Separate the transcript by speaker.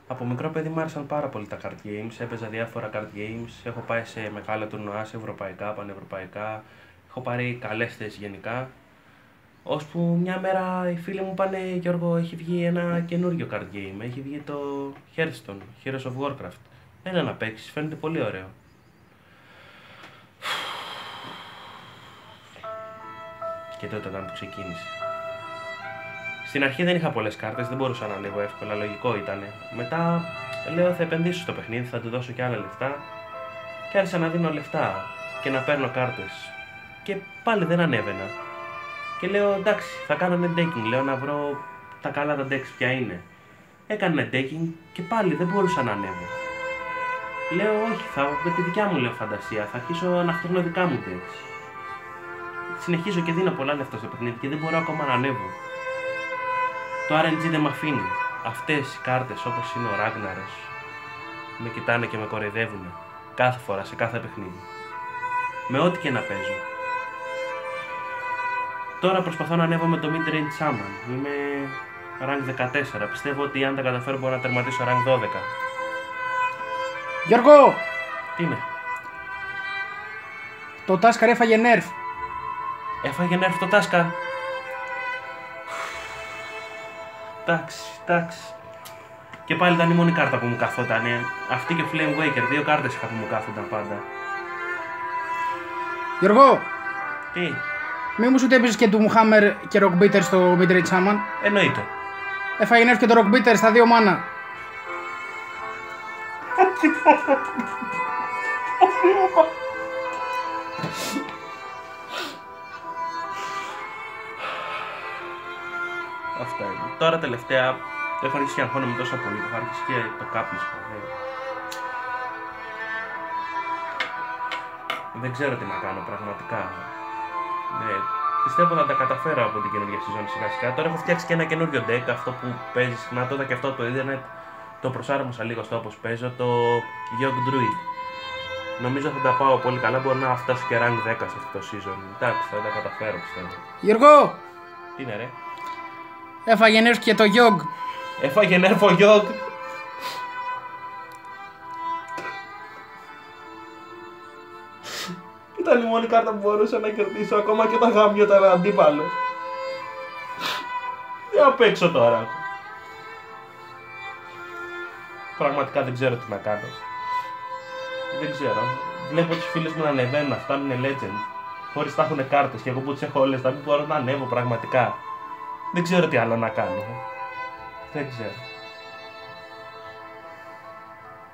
Speaker 1: Από μικρό παιδί μου άρεσαν πάρα πολύ τα card games, έπαιζα διάφορα card games, έχω πάει σε μεγάλα τουρνουά, σε ευρωπαϊκά, πανευρωπαϊκά, έχω πάρει καλές θέσεις γενικά. Ώσπου μια μέρα οι φίλοι μου πάνε, Γιώργο, έχει βγει ένα καινούριο card game, έχει βγει το Hearthstone, Heroes of Warcraft. Έλα να παίξεις, φαίνεται πολύ ωραίο. Και τότε ήταν που ξεκίνησε. Στην αρχή δεν είχα πολλές κάρτες, δεν μπορούσα να ανέβω εύκολα, λογικό ήταν. Μετά λέω θα επενδύσω στο παιχνίδι, θα του δώσω και άλλα λεφτά. Και άρχισα να δίνω λεφτά και να παίρνω κάρτες. Και πάλι δεν ανέβαινα. Και λέω εντάξει, θα κάνω netdecking, λέω να βρω τα καλά τα decks ποια είναι. Έκανα netdecking και πάλι δεν μπορούσα να ανέβω. Λέω όχι, με τη δικιά μου λέω φαντασία, θα αρχίσω να φτιάχνω δικά μου decks. Συνεχίζω και δίνω πολλά λεφτά στο παιχνίδι και δεν μπορώ ακόμα να ανέβω. Το RNG δεν με αφήνει. Αυτές οι κάρτες όπως είναι ο Ragnarok με κοιτάνε και με κοροϊδεύουν κάθε φορά σε κάθε παιχνίδι. Με ό,τι και να παίζω. Τώρα προσπαθώ να ανέβω με το Mid-Range Shaman. Είμαι rank 14. Πιστεύω ότι αν τα καταφέρω μπορώ να τερματίσω rank 12.
Speaker 2: Γιώργο!
Speaker 1: Τι είναι?
Speaker 2: Το Taskar έφαγε nerf.
Speaker 1: Έφαγε nerf το Taskar. Εντάξει. Και πάλι ήταν η μόνη κάρτα που μου καθόταν. Αυτή και Flame Waker. Δύο κάρτες είχα που μου κάθονταν πάντα.
Speaker 2: Γιώργο!
Speaker 1: Τι?
Speaker 2: Μη μου σου έπαιζες και του Hammer και Rockbitter στο Midrange Shaman.
Speaker 1: Εννοείται.
Speaker 2: Έφαγε nerf και το Rockbitter στα 2 μάνα.
Speaker 1: Αυτά είναι. Τώρα τελευταία έχω αρχίσει και αγχώνομαι τόσο πολύ που έχω αρχίσει και το κάπνισμα. Δεν ξέρω τι να κάνω πραγματικά. Πιστεύω να τα καταφέρω από την καινούργια season σιγά σιγά. Τώρα έχω φτιάξει και ένα καινούριο deck, αυτό που παίζει συχνά, το είδα και αυτό από το ίντερνετ. Το προσάρμοσα λίγο στο όπως παίζω, το Yogg Druid. Νομίζω θα τα πάω πολύ καλά, μπορεί να φτάσω και rank 10 σε αυτό το season. Εντάξει, θα τα καταφέρω πιστεύω.
Speaker 2: Γιώργο!
Speaker 1: Τι είναι ρε?
Speaker 2: Έφαγε nerf και το Yogg.
Speaker 1: Έφαγε nerf ο Yogg. Ήταν η μόνη κάρτα που μπορούσα να κερδίσω, ακόμα και τα γάμια ήταν αντίπαλος. Τι να παίξω τώρα? Πραγματικά δεν ξέρω τι να κάνω. Δεν ξέρω. Βλέπω τους φίλους μου να ανεβαίνουν, να φτάνουν legend. Χωρίς να έχουν κάρτες και εγώ που τις έχω όλες, να μην μπορώ να ανέβω πραγματικά. Δεν ξέρω τι άλλο να κάνω. Δεν ξέρω.